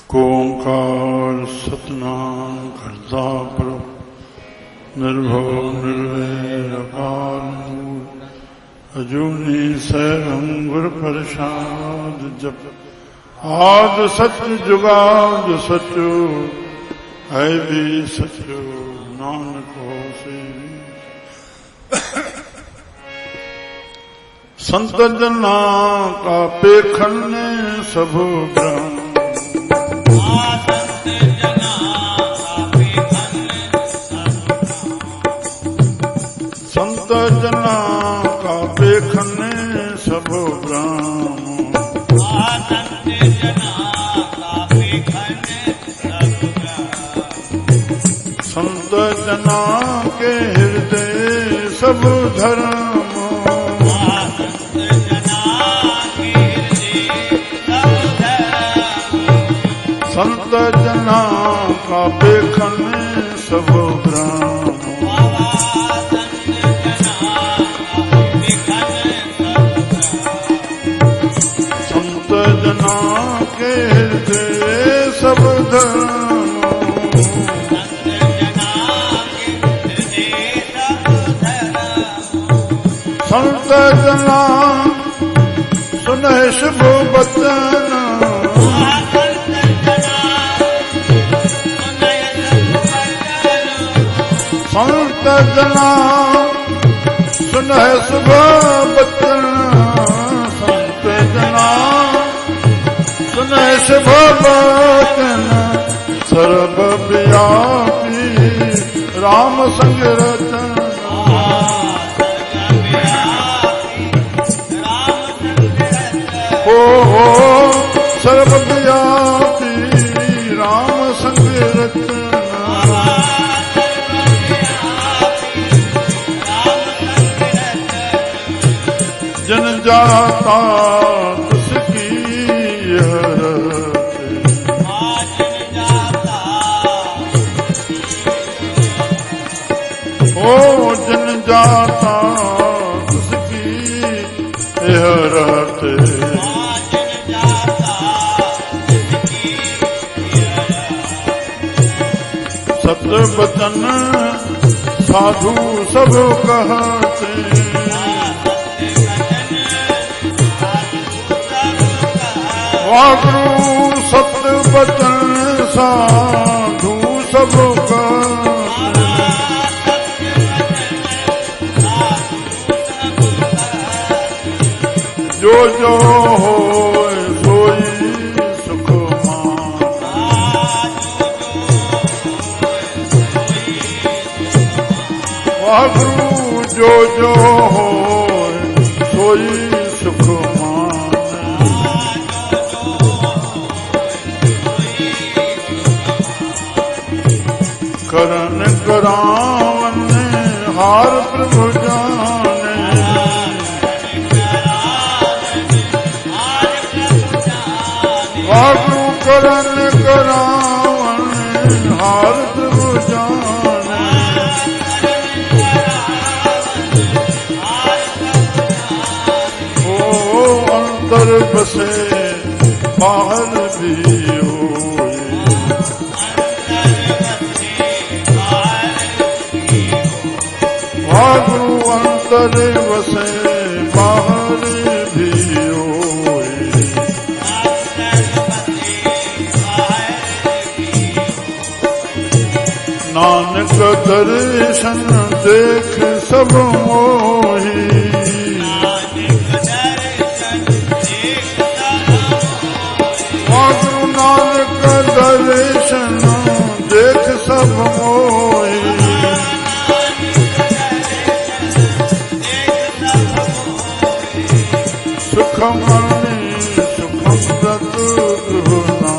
ओंकार सतनाम करता प्रभु निर्भव निर्वैर अकाल मूर्ति अजूनी सैरं गुर प्रसाद जप आद सत्य जुगाद सचो है भी सचो नानक होसे संत जना का पेखन ने सब ब्रह्म संत जना का पेखने सब ब्राह्म संत जना के हृदय सब धर्म संत जना का पेखने सब ब्राह्म संत जना के हृदय सब धर्म संत जना सुने शुभ वचन संत जना सुने शुभ वचन संत जना सुने शुभ वचन सर्वव्यापी राम संग रचन हो सर्वव्यापी राम संग रचन जन जाता उसकी ओ जन जाता उसकी रहते सत्य वचन साधु सब कहते वागुरु सत्य वचन साधु सब जो जो हो सोई सुख वागुरु जो जो हो सोई सुख करन करावन हार प्रभु जाने वागु करन करावन हार प्रभु जाने ओ अंदर बसे बाहर भी वागु अंतर वसे बाहर भी होए नानक दर्शन देख सब मोही वागु नानक दर्शन देख सब मोही सुखमणि सुखम प्रतुना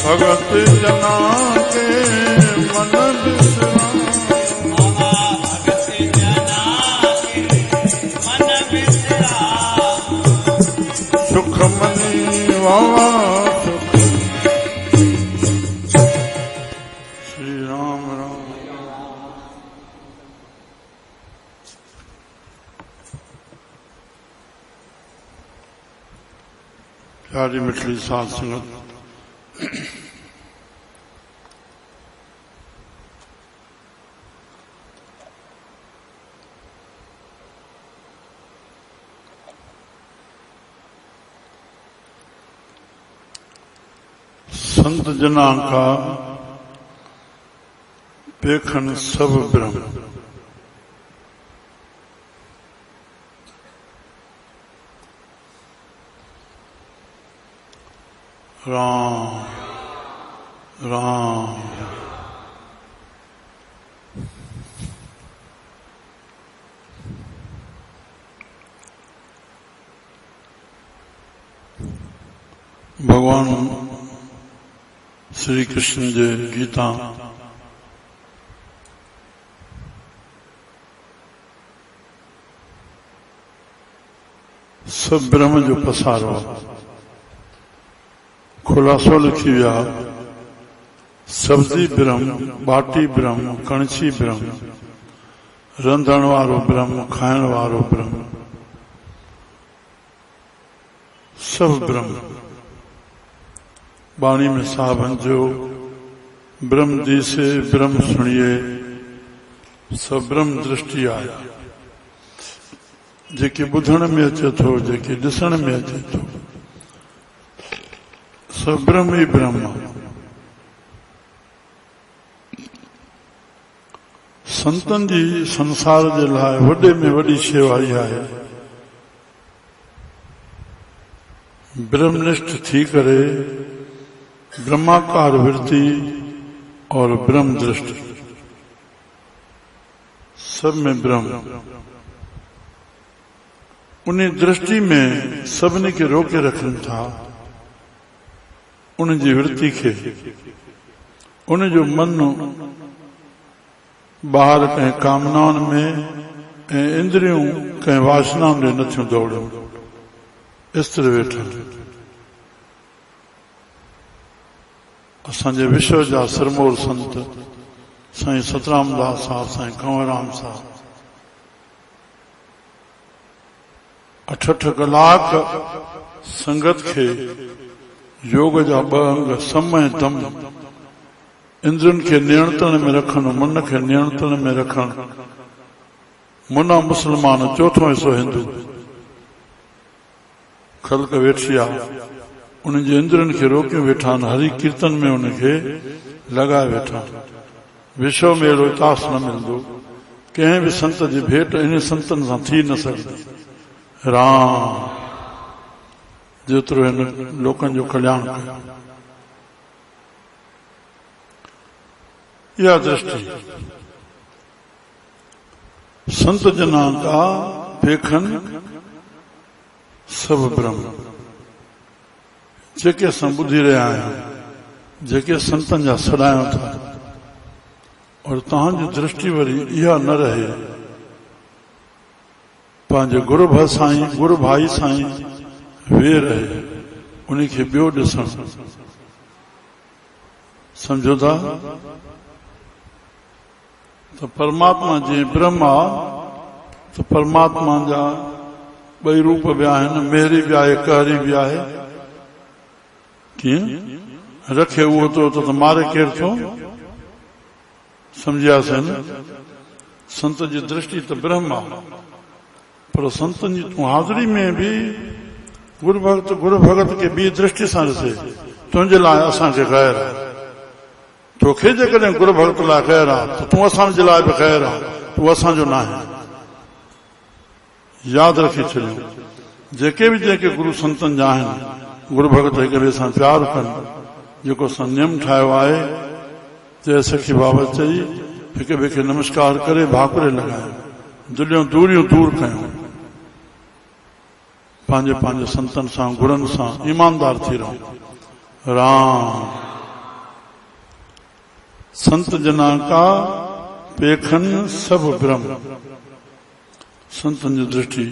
भगत जना के मन विश्राम सुखमणि वावा श्री राम राम प्यारी मिठली साध संगत, संत जना का पेखन सब ब्रह्म। राम राम भगवान श्री कृष्ण जी गीता सब ब्रह्म जो पसारो खुलासो लिखी विया। सब्जी ब्रह्म, बाटी ब्रह्म, कणछी ब्रह्म, रंधण वारो ब्रह्म, खाइण वारो ब्रह्म, सब ब्रह्म। बाणी में साहबन जो ब्रह्म जी से ब्रह्म सुनिए, सब ब्रह्म दृष्टि आया। जेके बुधण में अचे थो, जेके ॾिसण में अचे थो, सब ब्रह्म ही ब्रह्म। संतन जी संसार जे लाइ वॾे में वॾी शेवा इहा आहे, ब्रह्मनिष्ठ थी करे ब्रह्माकार वृत्ति और ब्रह्म दृष्टि, सब में ब्रह्म। उन्हें दृष्टि में सभिनी खे रोके रखनि था, उन जी वृत्ति खे, उन जो मन ॿाहिरि कंहिं कामनाउनि में ऐं इंद्रियूं कंहिं वासनाउनि ॾे नथियूं दौड़नि। स्थिर वेठल असांजे विश्व जा सिरमौर संत साईं सतराम दास साहब, साईं कंवरराम साहब 8-8 कलाक संगत खे योग जा 2 अंग समय दम, इंद्रियुनि खे नियंत्रण में रखनि, मन खे नियंत्रण में रखनि। मुना मुस्लमान, चौथों हिस्सो हिंदू, ख़ल्क़ वेठी आहे, उनजे इंद्रियुनि खे रोकियो वेठा आहिनि, हरि कीर्तन में उनखे लॻाए वेठा। विश्व में अहिड़ो इतिहास न मिलंदो, कंहिं बि संत जी भेट इन संतनि सां थी न सघंदी। राम जेतिरो हिन लोकनि जो कल्याण कयो। यह दृष्टि संत जना का पेखन सब ब्रह्म। जेके असां ॿुधी रहिया आहियूं, जेके संतनि जा सॾायूं था, और तव्हांजी दृष्टि वरी इहा न रहे पंहिंजे गुरु भाई साईं वे रहे, उनखे ॿियो ॾिसण। सम्झो था त परमात्मा जीअं ब्रह्म आहे, त परमात्मा जा 2 रूप बि आहिनि, मेहरी बि आहे, कहरी बि आहे। कीअं रखे उहो तो मारे केरु थो? सम्झियासीं न? संत जी दृष्टि त ब्रह्म आहे, पर संतनि जी तूं हाज़िरी में बि गुरु भगत खे ॿी दृष्टि सां ॾिसे। तुंहिंजे लाइ असांखे ख़ैर आहे, तोखे जेकॾहिं गुरु भगत लाइ ख़ैर आहे त तूं असांजे लाइ बि ख़ैर आहे, तूं असांजो न आहे। यादि रखी छॾियो, जेके बि जेके गुरु संतनि जा आहिनि, गुरु भगत हिक ॿिए सां प्यार कनि, जेको असां नियम ठाहियो आहे, जंहिं सखी बाबत चई, हिक ॿिए खे नमस्कार करे भाकुरे लॻायूं, दिलियूं दूरियूं दूर कयूं, पंहिंजे पंहिंजे संतनि सां, गुरनि सां ईमानदार थी रहूं। राम संत जना का पेखन सब ब्रह्म। संतन जी दृष्टि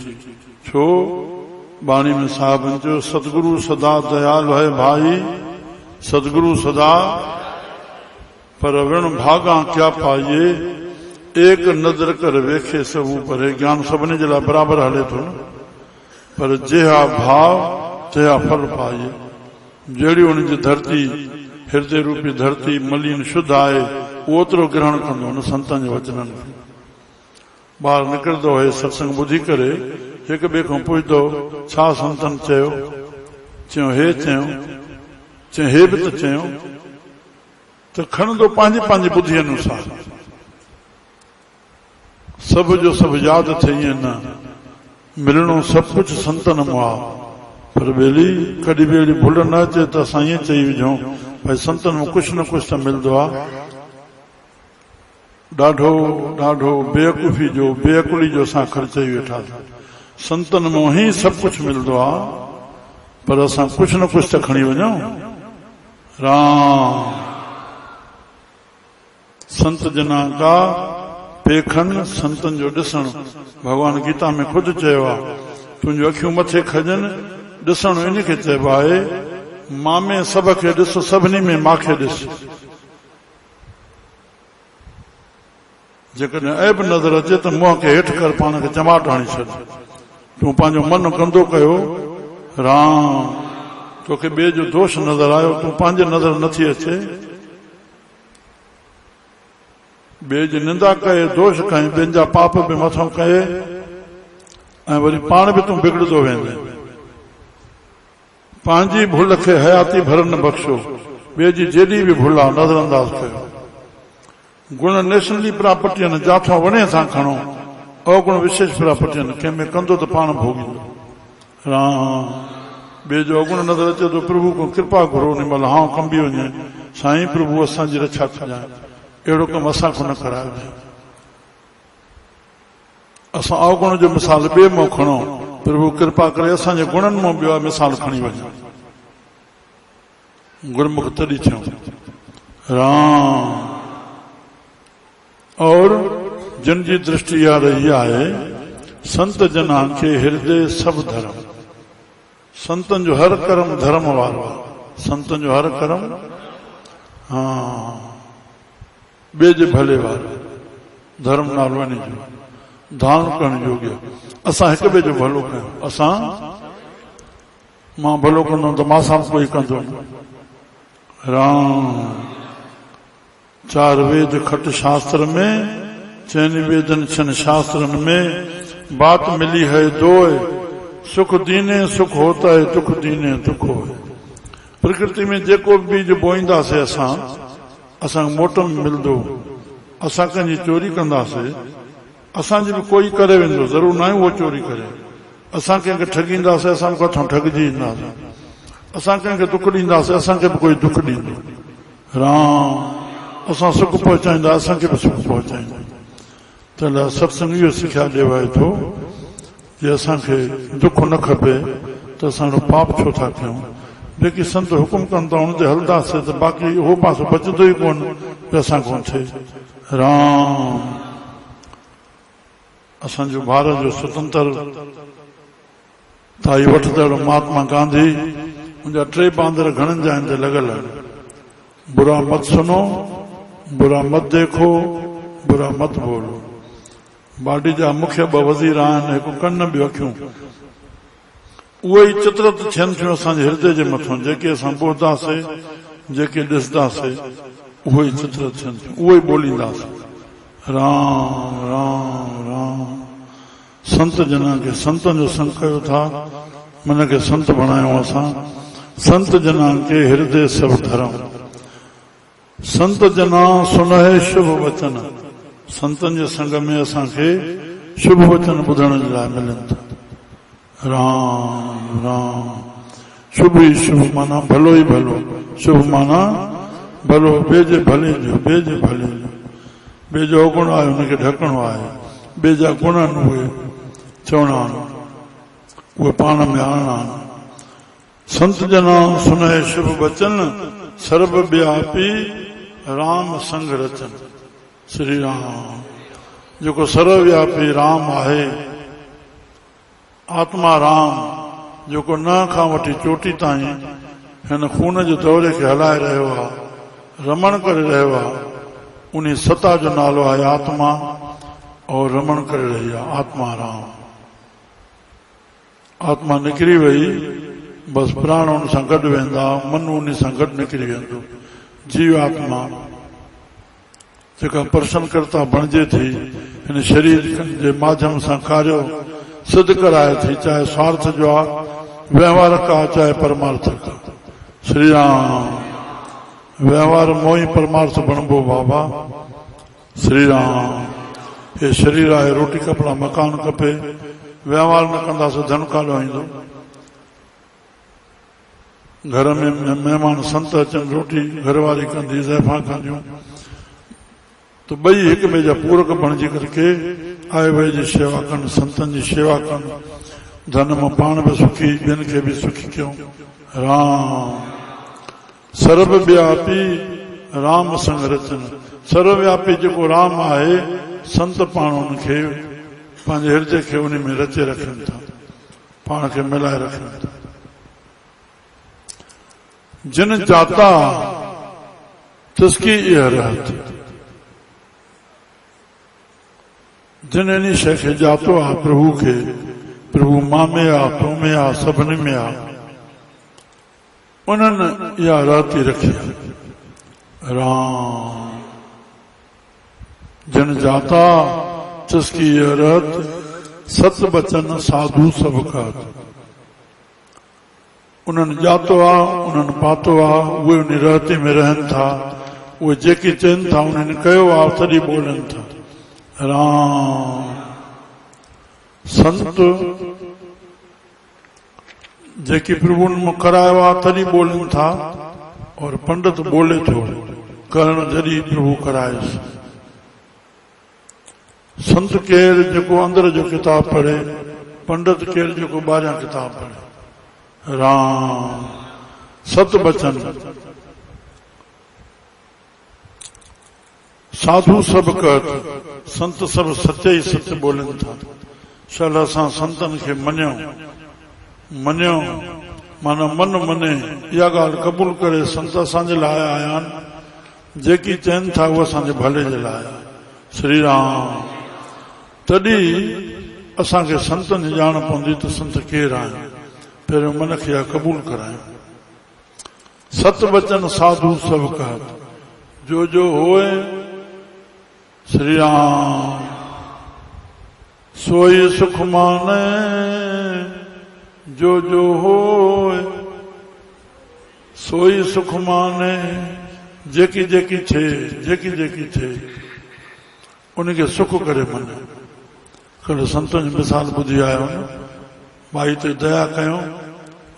छो? बाणी में साहबन जो सतगुरु सदा दयाल है भाई, सतगुरु सदा पर ऋण भागा क्या पाइए, एक नजर कर वेखे सबू परे। ज्ञान सभिनी जे लाइ बराबरि हले थो न, पर जेहा भाव तया फल पाए। जहिड़ी उन जी धरती हृदय रूपी धरती मलिन शुद्ध आहे ओतिरो ग्रहण कंदो हुन संतनि जे वचननि खे। ॿार निकिरंदो आहे सत्संग ॿुधी करे हिक ॿिए खां पुछंदो छा संतनि चयो, चयो हे चयो, चयो हे बि त चयो, त खणंदो पंहिंजी पंहिंजी ॿुधी अनुसार। सभ जो सभु यादि थिए ईअं न, मिलणो सभु कुझु संतनि मां आहे, पर ॿेली कॾहिं बि अहिड़ी भुल न अचे त असां ईअं चई विझूं भई संतनि में कुझु न कुझु त मिलंदो आहे। ॾाढो ॾाढो बेवकूफ़ी जो बेअकुली जो असां ख़र्चई वेठा। संतनि मां ई सभु कुझु मिलंदो आहे, पर असां कुझु न कुझु त खणी वञूं। राम संत जना का पेखन संतनि जो ॾिसणु। भॻवान गीता में ख़ुदि चयो आहे तुंहिंजूं अखियूं मथे खजनि, ॾिसणु इन खे चइबो आहे मां में सभ खे ॾिस, सभिनी में मांखे ॾिस। जेकॾहिं ऐब नज़र अचे त मुंहं खे हेठि कर, पाण खे चमाट हणी छॾ। तूं पंहिंजो मन कंदो कयो राम, तोखे ॿिए जो दोष नज़र आयो, तूं पंहिंजे नज़र नथी अचे, ॿिए जी निंदा कये, दोष कये, ॿियनि जा पाप बि मथां कये, ऐं वरी पाण बि तूं बिगड़ंदो वेंदे। पंहिंजी भुल खे हयाती भर न बख़्शो, ॿिए जी जेॾी बि भुल आहे नज़रअंदाज़ कयो। गुण नेशनली प्रापर्टियुनि जाथो वणे सां खणो, अवगुण विशेष प्रापर्टियुनि कंहिंमें कंदो त पाण भोगींदो। राम ॿिए जो अवगुण नज़र अचे तो प्रभु को कृपा करो, उन महिल हां कंबी वञे साईं प्रभु असांजी रक्षा कजांइ, अहिड़ो कमु असां खां न करायो। असां अवगुण जो मिसाल ॿिए मां खणो, प्रभु कृपा करे असांजे गुणनि मां ॿियो मिसाल खणी वञो, गुरमुख तॾहिं थियूं। राम और जिन जी दृष्टि यार इहा आहे संत जना खे हृदय सभु धर्म। संतनि जो हर कर्म धर्म वारो आहे। संतनि जो हर कर्म ॿिए जे भले वारो, धर्म नालो वञे जो दान करण योग्य। असां हिक ॿिए जो भलो कयूं। असां मां भलो कंदुमि त मां सां कोई कंदो। राम चार वेद खट शास्त्र में, चैन वेदन छन शास्त्रन में, बात मिली है दोय, सुख दीने सुख होता है, दुख दीने दुख हो। प्रकृति में जेको बीज बोईंदासीं असां मोट में मिलंदो। असां कंहिंजी चोरी कंदासीं, असांजी बि कोई करे वेंदो, ज़रूर न आहे उहो चोरी करे। असां कंहिंखे ठगींदासीं, असां किथां ठगजी ईंदासीं। असां कंहिंखे दुख ॾींदासीं, असांखे बि कोई दुख ॾींदो। राम असां सुख पहुचाईंदा, असांखे बि सुख पहुचाईंदा। त सत्संग इहो सिखिया ॾेवाए थो कि असांखे दुख न खपे त असांजो पाप छो था कयूं। जेकी संत हुकुम कनि था हुन ते हलंदासीं त बाक़ी उहो पासो बचंदो ई कोन, असां कोन थिए। राम असांजो भारत जो स्वतंत्रता वठंदड़ महात्मा गांधी मुंहिंजा 3 बांदर घणनि जा आहिनि लॻल आहिनि। बुरा मत सुनो, बुरा मत देखो, बुरा मत बोलो। बाडी जा मुख्य 2 वज़ीर आहिनि, हिकु कन ॿियो अखियूं। उहे ई चित्रत थियनि थियूं असांजे हृदय जे मथां। जेके असां ॿुधंदासीं, जेके ॾिसंदासीं, उहे ई चित्रत थियनि थियूं, उहे ई ॿोलींदासीं। राम राम राम संत जना खे संतनि जो संग कयो था, मन खे संत बणायूं असां। संत जना खे हृदय सभु धर्म। संत जना सुनहे शुभ वचन। संतनि जे संग में असांखे शुभ वचन ॿुधण जे लाइ मिलनि था। राम राम शुभ ई शुभ माना भलो ई भलो। शुभ माना भलो, ॿिए जे भले जो, ॿिए जे भले जो। ॿिए जो अवगुण आहे हुनखे ढकणो आहे, ॿिए जा गुण आहिनि उहे चवणा आहिनि, उहे पाण में आणणा आहिनि। संत जना सुनहे शुभ वचन, सर्वव्यापी राम संग रचन। श्री राम जेको सर्वव्यापी राम आहे, आत्मा राम जेको न खां वठी चोटी ताईं हिन खून जे दौरे खे हलाए रहियो आहे, रमण करे रहियो आहे, उन सता जो नालो आहे आत्मा, और रमण करे रही आहे आत्मा राम। आत्मा निकिरी वई बस प्राण उन सां गॾु वेंदा, मन उन सां गॾु निकिरी वेंदो। जीवात्मा जेका प्रसन्नकर्ता बणिजे थी हिन शरीर जे माध्यम सां कार्य सिद्ध कराए थी, चाहे स्वार्थ जो आहे, व्यवहार का, चाहे परमार्थ का। श्री राम। व्यवहार मोही परमार्थ बणबो बाबा। श्री राम। हे शरीर आहे, रोटी कपिड़ा मकान खपे, व्यवहार न कंदासीं धन काॾो ईंदो। घर में महिमान संत अचनि, रोटी घरवारी कंदी, ज़ैफ़ां कंदियूं, तो ॿई हिक ॿिए जा पूरक बणिजी करके आए वे जी शेवा कनि, संतनि जी शेवा कनि, धन में पाण बि सुखी, ॿियनि खे बि सुखी कयूं। राम। सर्वव्यापी राम संग रचन। सर्वव्यापी जेको राम आहे, संत पाण उनखे पंहिंजे हृदय खे उन में रचे रखनि था, पाण खे मिलाए रखनि था। जिन जाता तिसकी इह रहत। जिन इन शइ खे जातो आहे प्रभु खे, प्रभु मां में आहे, तो में आहे, सभिनी में आहे, उन्हनि इहा रहती रखी। राम। जिन जाता तिसकी इह रहत, सत बचन साधु सब कहत। उन्हनि जातो आहे, उन्हनि पातो आहे, उहे उन रहती में रहनि था, उहे जेकी चवनि था उन्हनि कयो आहे, तॾहिं ॿोलनि था। राम। संत जेकी प्रभु में करायो आहे तॾहिं ॿोलनि था, और पंडित ॿोले थो, करण जॾहिं प्रभु करायसि। संत केरु जेको अंदर जो किताब पढ़े, पंडित केरु जेको ॿाहिरियां किताब पढ़े। राम। सत बचन साधु सब कहत। संत सब सच्चे ही सच बोलनि था। चल असां संतनि खे मञियो, मञियो माना मन मने, इहा ॻाल्हि क़बूल करे संत असांजे लाइ आया आहिनि, जेकी चवनि था उहा असांजे भले जे लाइ। श्री राम। तॾहिं असांखे संतनि जी ॼाण पवंदी त संत केरु आहिनि, पहिरियों मन खे इहा क़बूल करायूं। सत वचन साधु सब कहत, जो होए श्री राम सोई सुख माने, जो होए सोई सुख माने। जेकी जेकी थे, जेकी जेकी थे उनखे सुख करे मने। कल संतनि जी मिसाल ॿुधी आयो न, भाई ते दया कयूं।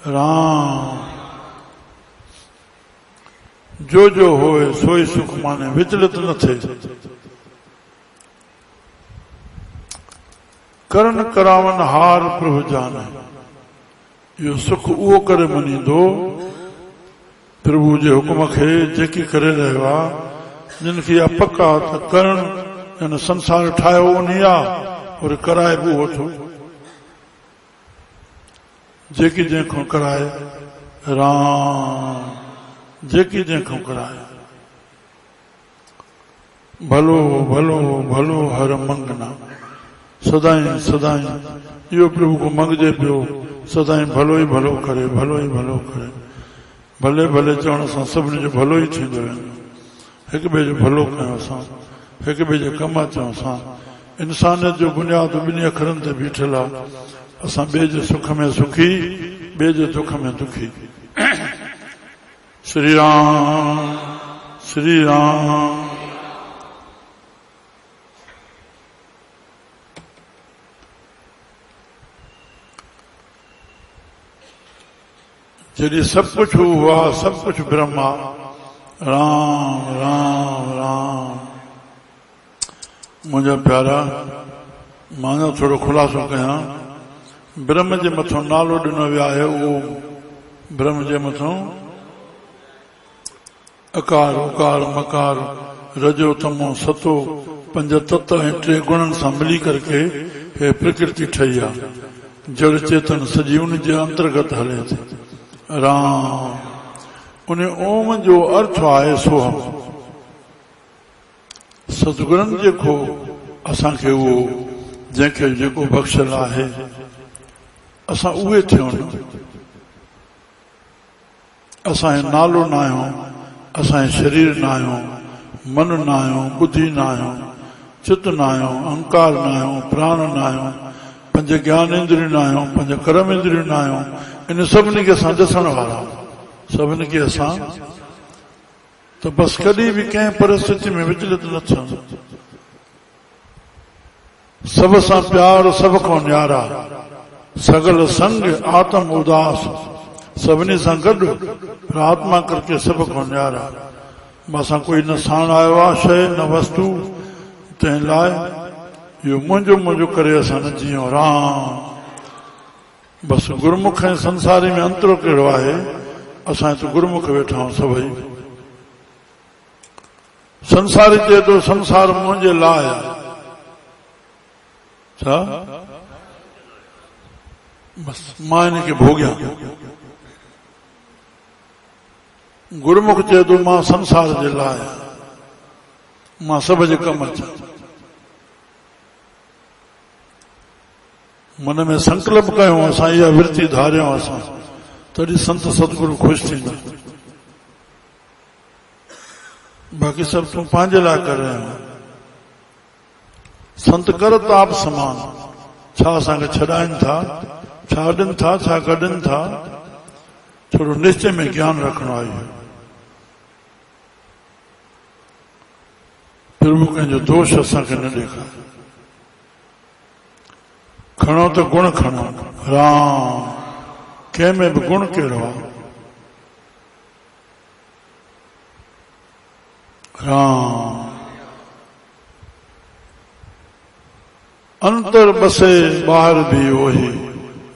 राम। जो होए सोई सुख माने, विचलित न थे। करण करावन हार प्रभु जाने। इहो सुख उहो करे मञींदो प्रभु जे हुकुम खे, जेकी करे रहियो आहे, जिन खे इहा पक आहे त करण यानी संसार ठाहियो उन आहे, और कराए बि उहो थो, जेकी जंहिंखां कराए। राम। जेकी जंहिंखां कराए। भलो भलो भलो हर मंगना। सदाई सदाई इहो प्रभु को मंगजे पियो, सदाई भलो ई भलो करे, भलो ई भलो करे। भले भले चवण सां सभिनी जो भलो ई थींदो वेंदो। हिक ॿिए जो भलो कयूं असां, हिक ॿिए जे कम अचूं असां। इंसानियत जो बुनियाद ॿिनी अखरनि ते बीठल आहे। असां ॿिए जे सुख में सुखी, ॿिए जे दुख में दुखी। श्री राम। श्री राम। जॾहिं सब कुछ हुआ, सब कुछ ब्रह्मा। राम राम राम। मुंहिंजा प्यारा, मां थोरो खुलासो कयां। ब्रह्म जे मथां नालो ॾिनो वियो आहे ओम। ब्रह्म जे मथां अकार उकार मकार रजो तमो सतो पंज तत्व ऐं 3 गुणनि सां मिली करके हे प्रकृति ठही आहे। जड़ चेतन सॼी उन जे अंतर्गत हले थी। राम। उन ओम जो अर्थ आहे सोहम। सतगुरनि जेको असांखे उहो जंहिंखे जेको बख़्शल आहे, असां उहे थियूं न। असांजो नालो न आहियो, असांजो शरीर न आहियो, मन न आहियो, बुद्धि न आहियो, चित न आहियो, अहंकार न आहियो, प्राण न आहियो, पंज ज्ञान इंद्रियूं न आहियो, पंज कर्म इंद्रियूं न आहियो। इन सभिनी खे असां ॾिसण वारा, सभिनी खे असां त बस कॾहिं बि कंहिं परिस्थिति में विचलित न थियणु, सब सां प्यार, सब खां न्यारा, सगल संग आत्म उदास, सभिनी सां गॾु आत्मा करके सब खां न्यारा। असां कोई न साण आयो आहे शइ न वस्तु, तंहिं लाइ इहो मुंहिंजो मुंहिंजो करे असां न जीऊं राम। बसि गुरमुख ऐं संसारी में अंतरो कहिड़ो आहे, असां हिते गुरमुख वेठा आहियूं सभई। संसारी चए थो संसार मुंहिंजे लाइ आहे, छा बसि मां हिनखे भोॻियां। गुरमुख चए थो मां संसार जे लाइ, मां सभ जे कमु अचां। मन में संकल्प कयूं, असां इहा वृत्ति धारियूं असां, तॾहिं संत सतगुरु ख़ुशि थींदा। बाक़ी सभु तूं पंहिंजे लाइ करे रहियो आहीं। संत करत आप समान, छा असांखे छॾाइनि था, छा ॾियनि था, छा कढनि था, थोरो निश्चय में ज्ञान रखणो आहे। प्रभु कंहिंजो दोष असांखे न ॾेखारे, खणो त गुण खणो राम, कंहिंमें बि गुण कहिड़ो आहे राम। अंतर बसे ॿाहिरि बि उहो ई,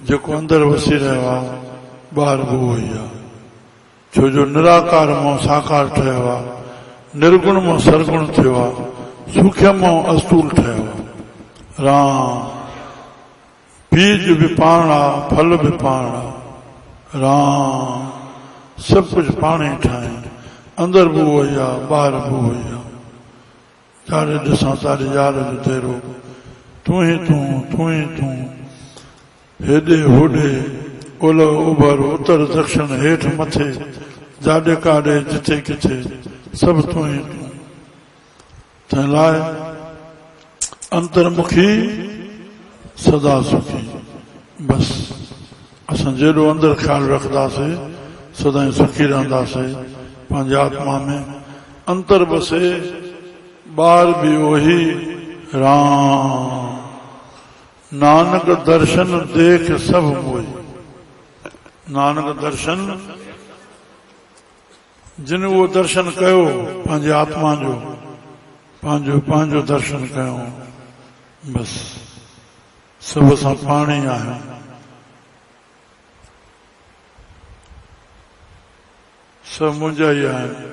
जेको अंदरि वसी रहियो आहे ॿाहिरि बि उहो ई आहे। छो जो निराकार मां साकार ठहियो आहे, निर्गुण मां सरगुण थियो आहे, सूक्ष्म मां अस्तूल ठहियो आहे राम। बीज बि पाण आहे, फल बि पाण आहे राम। सभु कुझु पाण ई ठाहे, अंदरि बि उहो ई आहे, ॿाहिरि बि उहो ई आहे। चारे ॾिसां तारी यार जो तेरो, तूं ई तूं, तूं ई तूं, हेॾे होॾे, ओलह उभर, उत्तर दक्षिण, हेठि मथे, जाॾे काॾे, जिथे किथे, सभु तूं ई तूं। तंहिं लाइ अंतर्मुखी सदा सुखी। बसि असां जेॾो अंदरि ख़्यालु रखंदासीं सदाईं सुखी रहंदासीं पंहिंजे आत्मा में। अंतर बसे ॿाहिरि बि उहो राम। नानक दर्शन देख सब मोही, नानक दर्शन, जिन उहो दर्शन कयो पंहिंजे आत्मा जो, पंहिंजो पंहिंजो दर्शन कयो, बसि सभ असां पाण ई आहियूं। सभु मुंहिंजा ई आहिनि,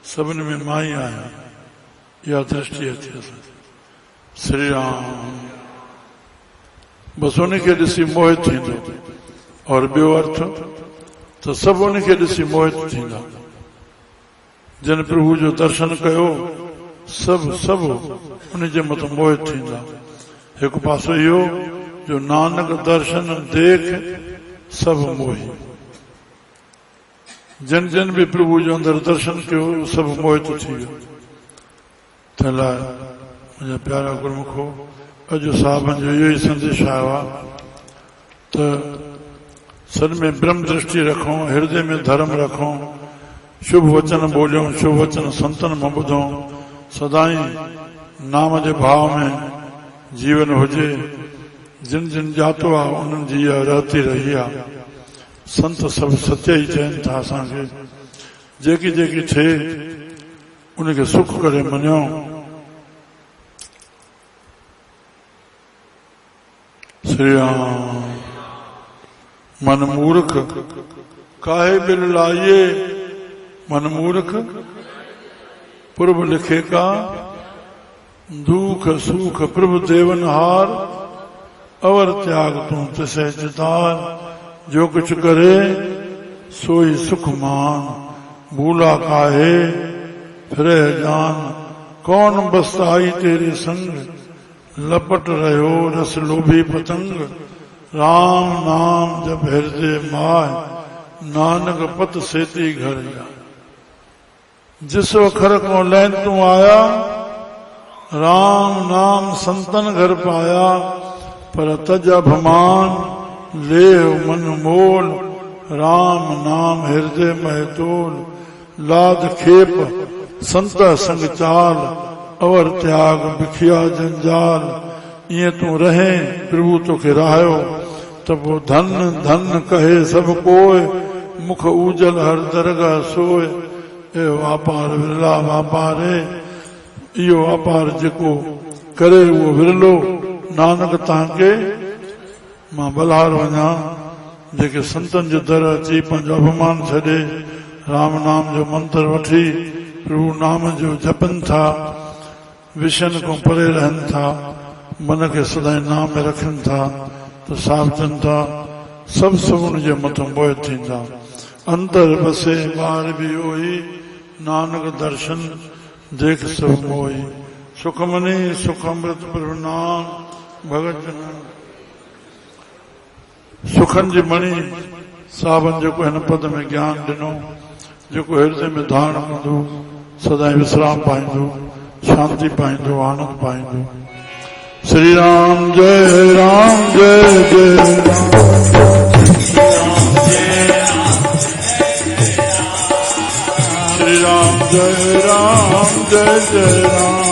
सभिनी में मां ई आहियां, इहा दृष्टि अचे असांखे। श्री राम बसि उनखे ॾिसी मोहित थींदो। और ॿियो अर्थ त सभु उनखे ॾिसी मोहित थींदा। जिन प्रभु जो दर्शन कयो सभु सभु उनजे मथां मोहित थींदा। हिकु पासो इहो जो नानक दर्शन देख सभु मोही, जिन जिन बि प्रभु जो अंदरि दर्शन कयो सभु मोहित थी वियो। तंहिं लाइ मुंहिंजा प्यारा गुरमुखो, अॼु साहिबनि जो इहो ई संदेश आयो आहे त सर में ब्रह्म दृष्टि रखूं, हृदय में धर्म रखूं, शुभ वचन ॿोलियूं, शुभ वचन संतन मां ॿुधूं, सदाई नाम जे भाव में जीवन हुजे। जिन जिन जातो आहे उन्हनि जी इहा रहती रही आहे। संत सभु सत्य ई चवनि था असांखे, जेकी जेकी थिए उनखे सुख करे मञियो। श्री राम। मन मूर्ख काहे बिल लाइए, मन मूर्ख प्रभु लिखे का, दुख सुख प्रभु देवन हार, अवर त्याग तू तिसे चितार। जो कुछ करे सोई सुख मान, भूला काहे फिर जान। कौन बस आई तेरे संग, लपट रहो रस लोभी पतंग। राम नाम जब हृदय माय, नानक पत सेती घर जा। जिस अखर को लैन तू आया, राम नाम संतन घर पाया। पर तज अभिमान ले मन मोल, राम नाम हृदय मह तोल। लाद खेप संत संग चाल, अवर त्याग बिखिया जंजाल। ये तू रहे प्रभु तोखे रायो, तब वो धन धन कहे सब कोय। मुख उजल हर दरगाह सोए, ए वापार विरला वापारे। इहो वापार जेको करे उहो विरलो। नानक तव्हांखे मां बलहार वञा, जेके संतन जो दर अची पंहिंजो अभिमान छॾे राम नाम जो मंत्र वठी प्रभु नाम जो जपनि था, विषयनि खां परे रहनि था, मन खे सदाई नाम में रखनि था, त सावचनि था सभु सभु जे मथां मोह थींदा। अंदर बसे ॿार बि ओही, नानक दर्शन देख सब मोही। सुखमनी सुख अमृत प्रभु नाम भगत जन। सुखन जी मणि सावन जेको हिन पद में ज्ञान ॾिनो, जेको हृदय में धारण कंदो सदाई विश्राम पाईंदो, शांति पाईंदो, आनंद पाईंदो। श्री राम जय राम जय जय राम। श्री राम जय राम जय जय राम।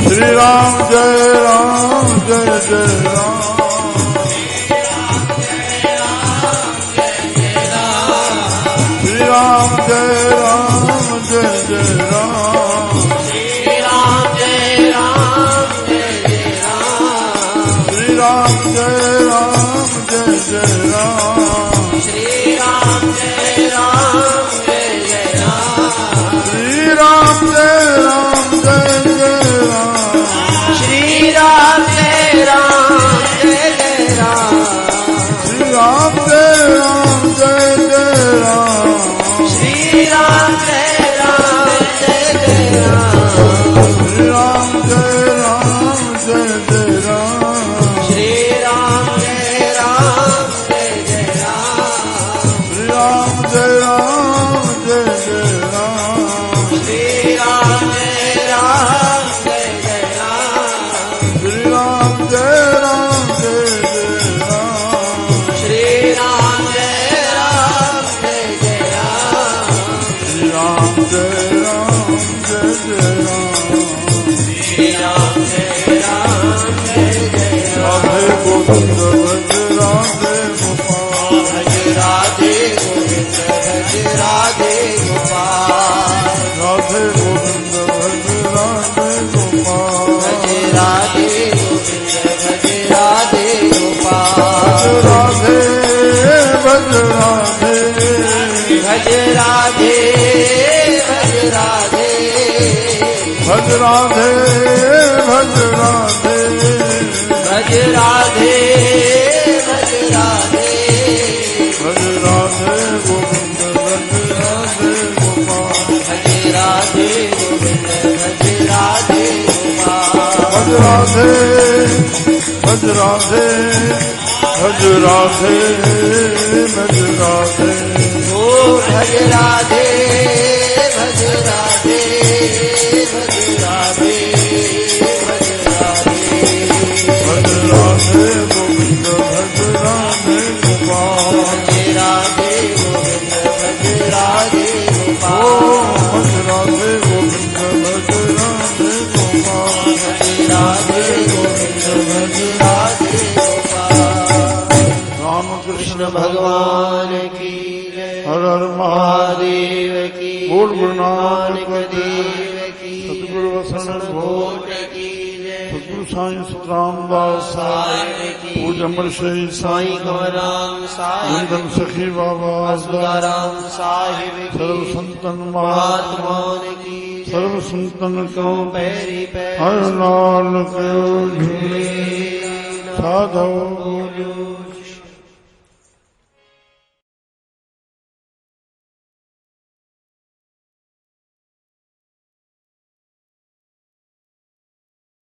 श्री राम जय राम जय जय राम। श्री राम जय राम जय जय राम। श्री राम जय राम जय जय राम। श्री राम जय राम जय जय राम। श्री राम जय राम जय जय राम। श्री राम जय राम जय जय राम। श्री राम जय राम जय जय राम। श्री राम जय राम जय जय राम। श्री राम जय राम जय जय राम। श्री राम जय राम जय जय राम। श्री राम जय राम जय जय राम। श्री राम जय राम जय जय राम। श्री राम जय राम जय जय राम। श्री राम जय राम जय जय राम। श्री राम जय राम जय जय राम। श्री राम जय राम जय जय राम। श्री राम जय राम जय जय राम। राधे गोविंद भज राधे गोपाल। भज राधे गोविंद भज राधे गोपाल। राधे गोविंद भज राधे गोपाल। भज राधे गोविंद भज राधे गोपाल। राधे भज राधे भज राधे भज राधे भज राधे भज राधे भज राधे भज राधे भज राधे गोविंद भज राधे गोपाल। भज राधे गोविंद भज राधे गोपाल। भज राधे भज राधे भज राधे भज राधे ओ भज राधे भज राधे भज राधे भज राधे भज राधे गोविंद भज राधे गोपाल। भज राधे गोविंद भज राधे गोपाल। भज राधे गोविंद भज राधे गोपाल। भज राधे गोविंद भज राधे गोपाल। राम कृष्ण भगवान की जय। हर हर महादेव की। बोल गुरु नानक देव की। सतगुरु वसन भोट की जय। सतगुरु साईं सतरामदास साहिब की। पूज अमर शही साईं कंवराम साहिब। नंदन सखी बाबा सदाराम साहिब की। सर्व संतन महात्माओं की। सर्व संतन को पैरी पैर। हर नाल को झूले साधो बोलो।